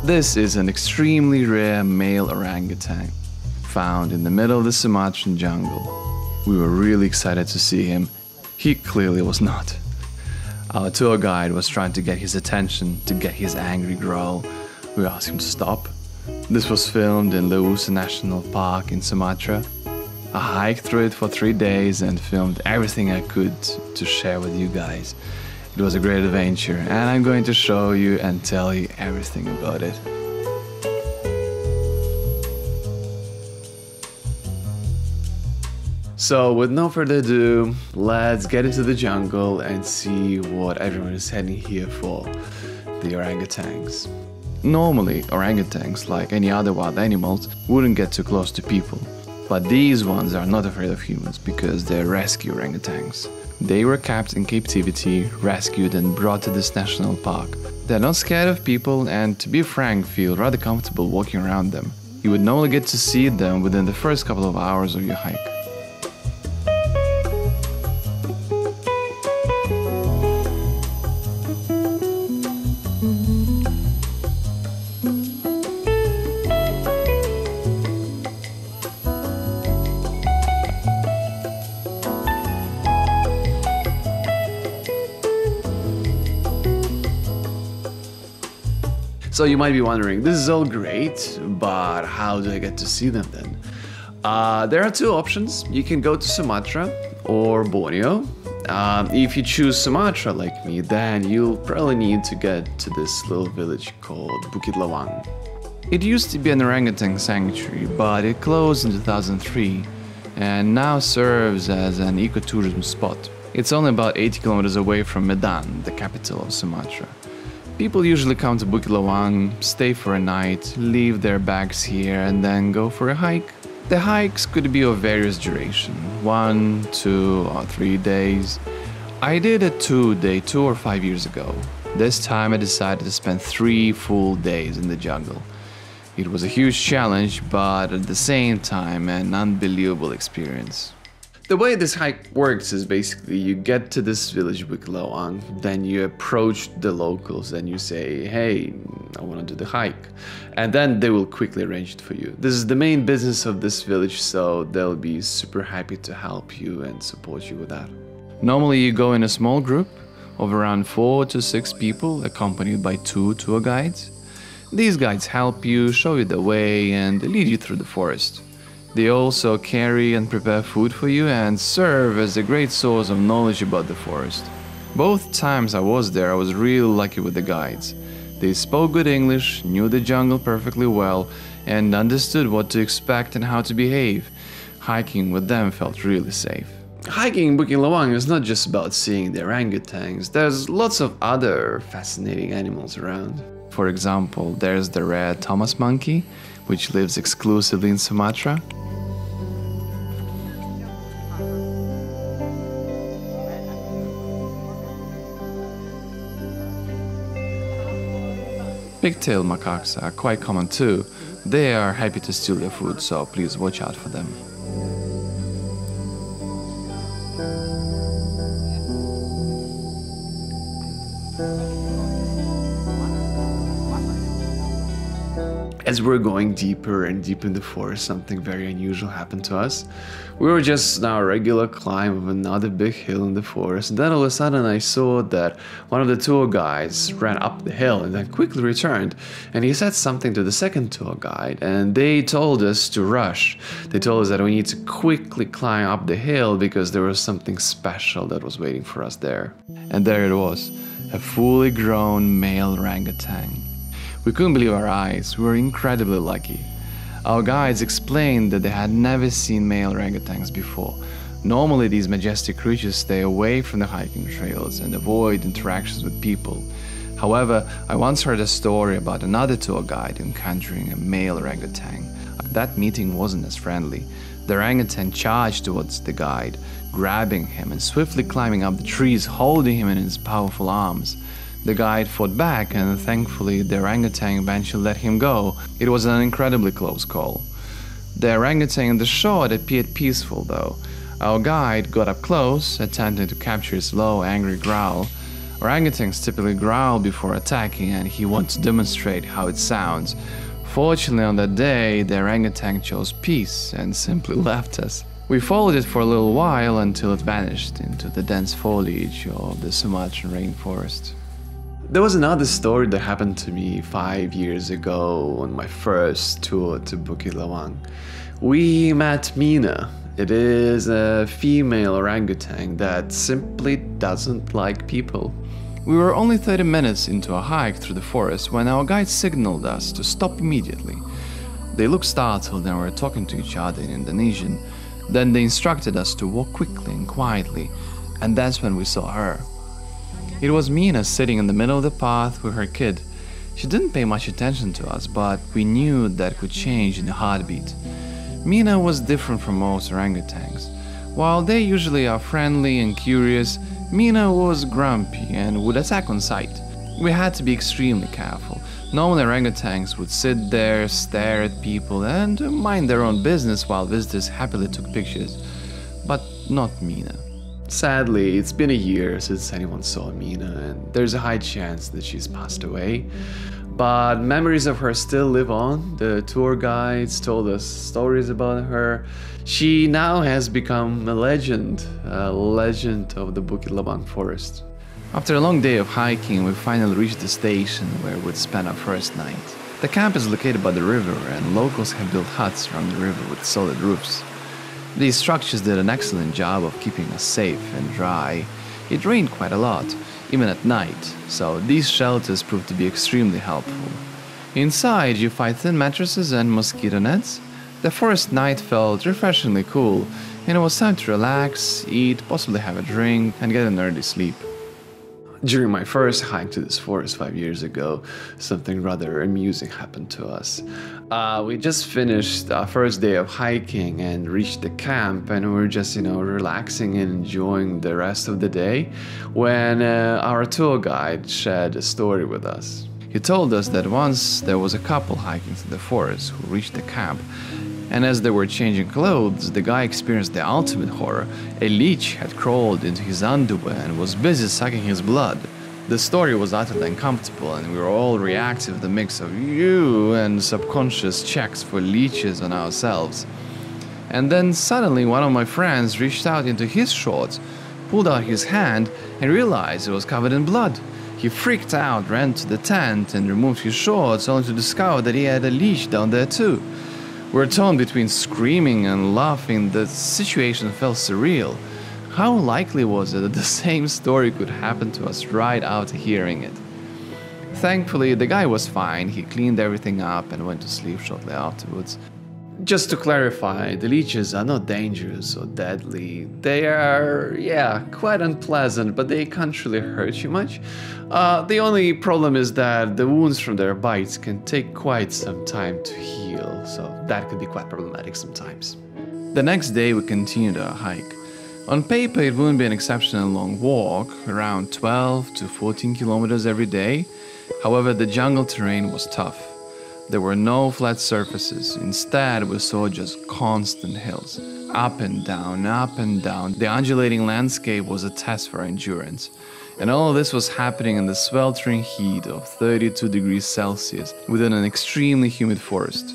This is an extremely rare male orangutan, found in the middle of the Sumatran jungle. We were really excited to see him. He clearly was not. Our tour guide was trying to get his attention, to get his angry growl. We asked him to stop. This was filmed in Leeches National Park in Sumatra. I hiked through it for 3 days and filmed everything I could to share with you guys. It was a great adventure, and I'm going to show you and tell you everything about it. So with no further ado, let's get into the jungle and see what everyone is heading here for, the orangutans. Normally, orangutans, like any other wild animals, wouldn't get too close to people. But these ones are not afraid of humans because they're rescue orangutans. They were kept in captivity, rescued and brought to this national park. They're not scared of people and, to be frank, feel rather comfortable walking around them. You would normally get to see them within the first couple of hours of your hike. So you might be wondering, this is all great, but how do I get to see them then? There are two options. You can go to Sumatra or Borneo. If you choose Sumatra like me, then you'll probably need to get to this little village called Bukit Lawang. It used to be an orangutan sanctuary, but it closed in 2003 and now serves as an ecotourism spot. It's only about 80 kilometers away from Medan, the capital of Sumatra. People usually come to Bukit Lawang, stay for a night, leave their bags here and then go for a hike. The hikes could be of various duration, 1, 2 or 3 days. I did a 2-day tour 5 years ago. This time I decided to spend 3 full days in the jungle. It was a huge challenge, but at the same time an unbelievable experience. The way this hike works is basically you get to this village, Bukit Lawang, then you approach the locals and you say, hey, I want to do the hike. And then they will quickly arrange it for you. This is the main business of this village, so they'll be super happy to help you and support you with that. Normally you go in a small group of around 4 to 6 people, accompanied by 2 tour guides. These guides help you, show you the way and lead you through the forest. They also carry and prepare food for you and serve as a great source of knowledge about the forest. Both times I was there, I was really lucky with the guides. They spoke good English, knew the jungle perfectly well, and understood what to expect and how to behave. Hiking with them felt really safe. Hiking in Bukit Lawang is not just about seeing the orangutans, there's lots of other fascinating animals around. For example, there's the rare Thomas monkey, which lives exclusively in Sumatra. Pigtail macaques are quite common too. They are happy to steal your food, so please watch out for them. As we're going deeper and deeper in the forest, something very unusual happened to us. We were just on a regular climb of another big hill in the forest, and then all of a sudden I saw that one of the tour guides ran up the hill and then quickly returned, and he said something to the second tour guide, and they told us to rush. They told us that we need to quickly climb up the hill because there was something special that was waiting for us there. And there it was, a fully grown male orangutan. We couldn't believe our eyes. We were incredibly lucky. Our guides explained that they had never seen male orangutans before. Normally, these majestic creatures stay away from the hiking trails and avoid interactions with people. However, I once heard a story about another tour guide encountering a male orangutan. That meeting wasn't as friendly. The orangutan charged towards the guide, grabbing him and swiftly climbing up the trees, holding him in his powerful arms. The guide fought back, and thankfully the orangutan eventually let him go. It was an incredibly close call. The orangutan in the shot appeared peaceful though. Our guide got up close, attempting to capture his low, angry growl. Orangutans typically growl before attacking, and he wanted to demonstrate how it sounds. Fortunately, on that day, the orangutan chose peace and simply left us. We followed it for a little while until it vanished into the dense foliage of the Sumatran rainforest. There was another story that happened to me 5 years ago on my first tour to Bukit Lawang. We met Mina. It is a female orangutan that simply doesn't like people. We were only 30 minutes into a hike through the forest when our guide signaled us to stop immediately. They looked startled and were talking to each other in Indonesian. Then they instructed us to walk quickly and quietly, and that's when we saw her. It was Mina sitting in the middle of the path with her kid. She didn't pay much attention to us, but we knew that could change in a heartbeat. Mina was different from most orangutans. While they usually are friendly and curious, Mina was grumpy and would attack on sight. We had to be extremely careful. Normal orangutans would sit there, stare at people, and mind their own business while visitors happily took pictures. But not Mina. Sadly, it's been a year since anyone saw Mina, and there's a high chance that she's passed away. But memories of her still live on. The tour guides told us stories about her. She now has become a legend of the Bukit Lawang forest. After a long day of hiking, we finally reached the station where we'd spend our first night. The camp is located by the river, and locals have built huts around the river with solid roofs. These structures did an excellent job of keeping us safe and dry. It rained quite a lot, even at night, so these shelters proved to be extremely helpful. Inside, you find thin mattresses and mosquito nets. The forest night felt refreshingly cool, and it was time to relax, eat, possibly have a drink, and get an early sleep. During my first hike to this forest 5 years ago, something rather amusing happened to us. We just finished our first day of hiking and reached the camp, and we were just, relaxing and enjoying the rest of the day when our tour guide shared a story with us. He told us that once there was a couple hiking through the forest who reached the camp, and as they were changing clothes, the guy experienced the ultimate horror. A leech had crawled into his underwear and was busy sucking his blood. The story was utterly uncomfortable, and we were all reactive to the mix of "you" and subconscious checks for leeches on ourselves. And then suddenly one of my friends reached out into his shorts, pulled out his hand, and realized it was covered in blood. He freaked out, ran to the tent, and removed his shorts, only to discover that he had a leech down there too. We were torn between screaming and laughing. The situation felt surreal. How likely was it that the same story could happen to us right after hearing it? Thankfully, the guy was fine. He cleaned everything up and went to sleep shortly afterwards. Just to clarify, the leeches are not dangerous or deadly. They are, quite unpleasant, but they can't really hurt you much. The only problem is that the wounds from their bites can take quite some time to heal, so that could be quite problematic sometimes. The next day we continued our hike. On paper, it wouldn't be an exceptionally long walk, around 12 to 14 kilometers every day. However, the jungle terrain was tough. There were no flat surfaces. Instead, we saw just constant hills. Up and down, up and down. The undulating landscape was a test for our endurance. And all of this was happening in the sweltering heat of 32 degrees Celsius within an extremely humid forest.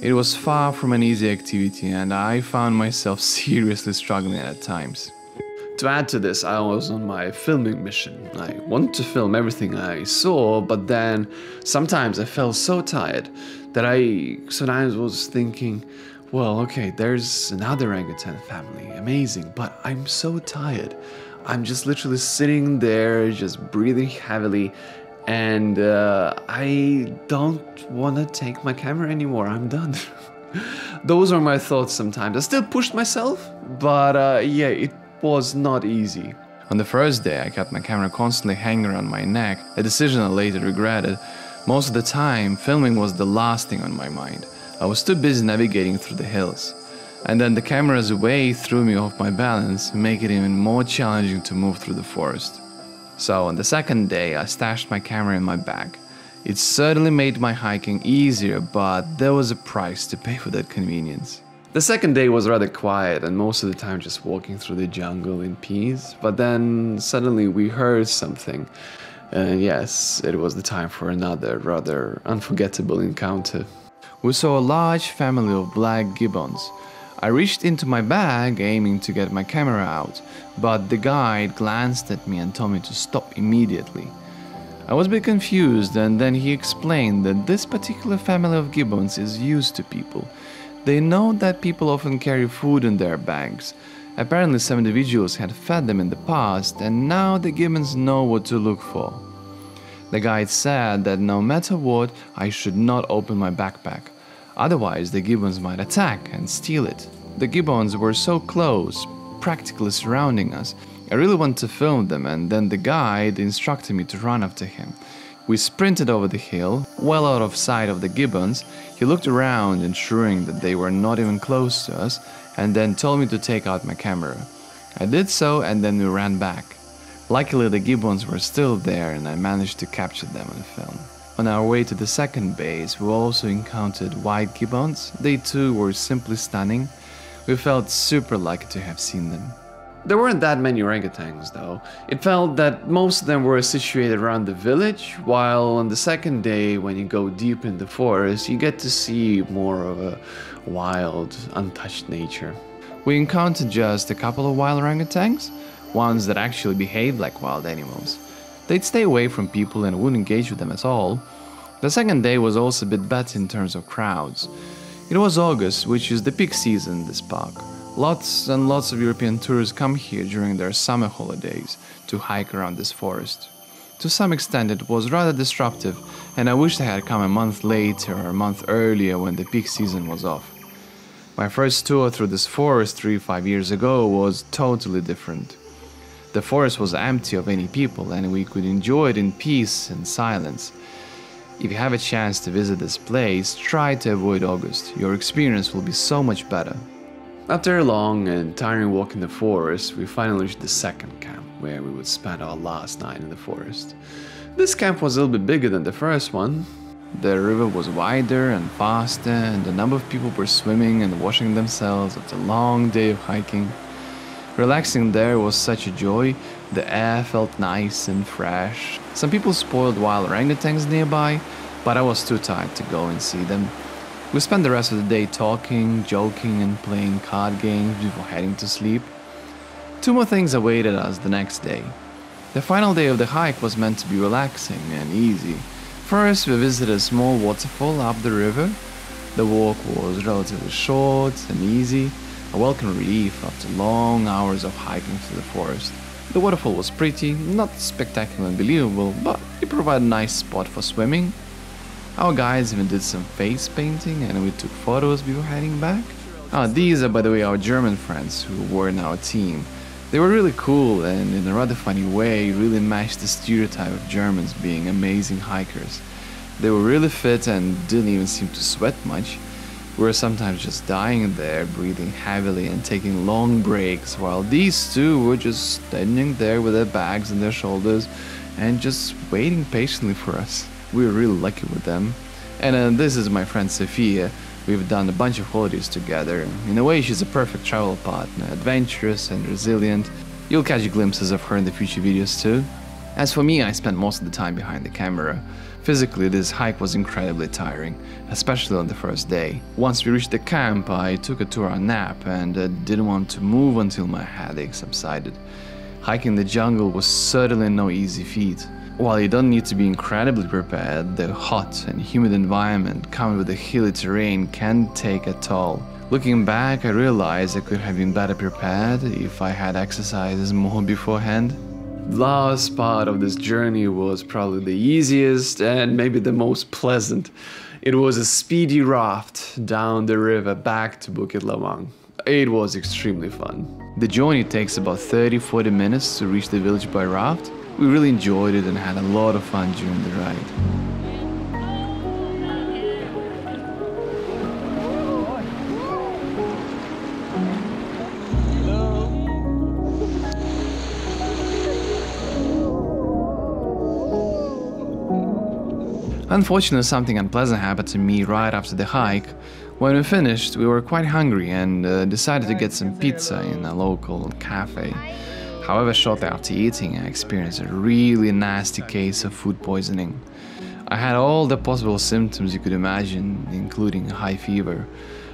It was far from an easy activity, and I found myself seriously struggling at times. To add to this, I was on my filming mission. I wanted to film everything I saw, but then sometimes I felt so tired that I sometimes was thinking, well, okay, there's another orangutan family, amazing, but I'm so tired. I'm just literally sitting there, just breathing heavily, and I don't want to take my camera anymore. I'm done. Those are my thoughts sometimes. I still pushed myself, but it was not easy. On the first day, I kept my camera constantly hanging around my neck, a decision I later regretted. Most of the time, filming was the last thing on my mind. I was too busy navigating through the hills. And then the camera's weight threw me off my balance, making it even more challenging to move through the forest. So on the second day, I stashed my camera in my bag. It certainly made my hiking easier, but there was a price to pay for that convenience. The second day was rather quiet and most of the time just walking through the jungle in peace, but then suddenly we heard something. And yes, it was the time for another rather unforgettable encounter. We saw a large family of black gibbons. I reached into my bag aiming to get my camera out, but the guide glanced at me and told me to stop immediately. I was a bit confused, and then he explained that this particular family of gibbons is used to people. They know that people often carry food in their bags. Apparently some individuals had fed them in the past, and now the gibbons know what to look for. The guide said that no matter what, I should not open my backpack. Otherwise, the gibbons might attack and steal it. The gibbons were so close, practically surrounding us. I really wanted to film them, and then the guide instructed me to run after him. We sprinted over the hill, well out of sight of the gibbons. He looked around, ensuring that they were not even close to us, and then told me to take out my camera. I did so, and then we ran back. Luckily, the gibbons were still there, and I managed to capture them on film. On our way to the second base, we also encountered white gibbons. They too were simply stunning. We felt super lucky to have seen them. There weren't that many orangutans though. It felt that most of them were situated around the village, while on the second day, when you go deep in the forest, you get to see more of a wild, untouched nature. We encountered just a couple of wild orangutans, ones that actually behaved like wild animals. They'd stay away from people and wouldn't engage with them at all. The second day was also a bit better in terms of crowds. It was August, which is the peak season in this park. Lots and lots of European tourists come here during their summer holidays to hike around this forest. To some extent it was rather disruptive, and I wished I had come a month later or a month earlier when the peak season was off. My first tour through this forest 3-5 years ago was totally different. The forest was empty of any people, and we could enjoy it in peace and silence. If you have a chance to visit this place, try to avoid August. Your experience will be so much better. After a long and tiring walk in the forest, we finally reached the second camp, where we would spend our last night in the forest. This camp was a little bit bigger than the first one. The river was wider and faster, and a number of people were swimming and washing themselves after a long day of hiking. Relaxing there was such a joy. The air felt nice and fresh. Some people spoiled wild orangutans nearby, but I was too tired to go and see them. We spent the rest of the day talking, joking, and playing card games before heading to sleep. Two more things awaited us the next day. The final day of the hike was meant to be relaxing and easy. First, we visited a small waterfall up the river. The walk was relatively short and easy, a welcome relief after long hours of hiking through the forest. The waterfall was pretty, not spectacular and believable, but it provided a nice spot for swimming. Our guides even did some face painting, and we took photos before heading back. These are, by the way, our German friends who were in our team. They were really cool and, in a rather funny way, really matched the stereotype of Germans being amazing hikers. They were really fit and didn't even seem to sweat much. We were sometimes just dying there, breathing heavily and taking long breaks, while these two were just standing there with their bags on their shoulders and just waiting patiently for us. We were really lucky with them. And this is my friend Sophia. We've done a bunch of holidays together. In a way, she's a perfect travel partner, adventurous and resilient. You'll catch glimpses of her in the future videos too. As for me, I spent most of the time behind the camera. Physically, this hike was incredibly tiring, especially on the first day. Once we reached the camp, I took a 2-hour nap and didn't want to move until my headache subsided. Hiking the jungle was certainly no easy feat. While you don't need to be incredibly prepared, the hot and humid environment combined with the hilly terrain can take a toll. Looking back, I realized I could have been better prepared if I had exercised more beforehand. The last part of this journey was probably the easiest and maybe the most pleasant. It was a speedy raft down the river back to Bukit Lawang. It was extremely fun. The journey takes about 30-40 minutes to reach the village by raft. We really enjoyed it and had a lot of fun during the ride. Unfortunately, something unpleasant happened to me right after the hike. When we finished, we were quite hungry and decided to get some pizza in a local cafe. However, shortly after eating, I experienced a really nasty case of food poisoning. I had all the possible symptoms you could imagine, including high fever.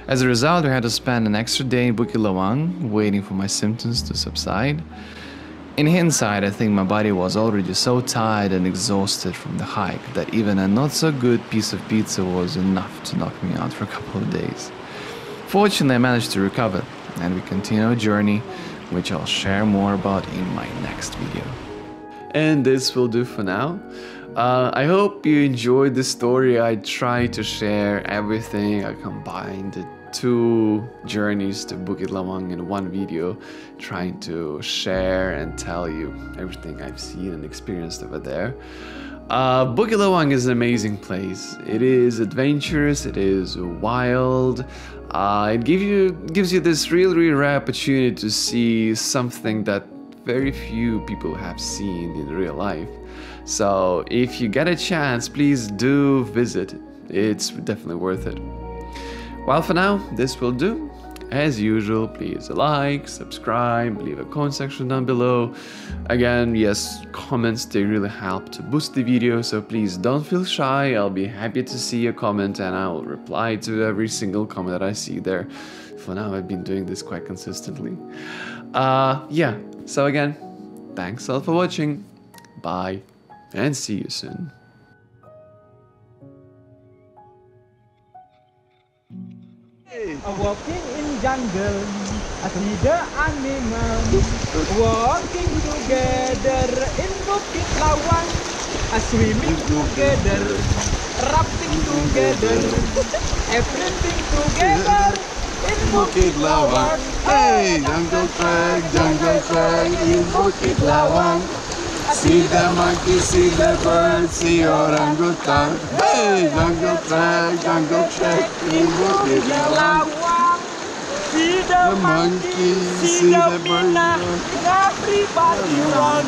As a result, we had to spend an extra day in Bukit Lawang, waiting for my symptoms to subside. In hindsight, I think my body was already so tired and exhausted from the hike that even a not-so-good piece of pizza was enough to knock me out for a couple of days. Fortunately, I managed to recover, and we continue our journey, which I'll share more about in my next video. And this will do for now. I hope you enjoyed the story. I tried to share everything. I combined the 2 journeys to Bukit Lawang in one video, trying to share and tell you everything I've seen and experienced over there. Bukit Lawang is an amazing place. It is adventurous, it is wild. It gives you this really rare opportunity to see something that very few people have seen in real life. So if you get a chance, please do visit. It's definitely worth it. Well, for now, this will do. As usual, please like, subscribe, leave a comment section down below. Again, yes, comments, they really help to boost the video, so please don't feel shy. I'll be happy to see your comment and I'll reply to every single comment that I see there. For now, I've been doing this quite consistently. Yeah, so again, thanks all for watching. Bye, and see you soon. Walking in jungle, I see the animals. Walking together in Bukit Lawang, swimming together, rafting together, everything together in Bukit Lawang. Hey, jungle trek in Bukit Lawang. See the monkey, see the bird, see orangutan. Hey, jungle trek in Bukit Lawang. See the monkey, see the Mina, everybody run.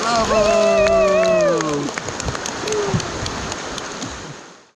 Bravo!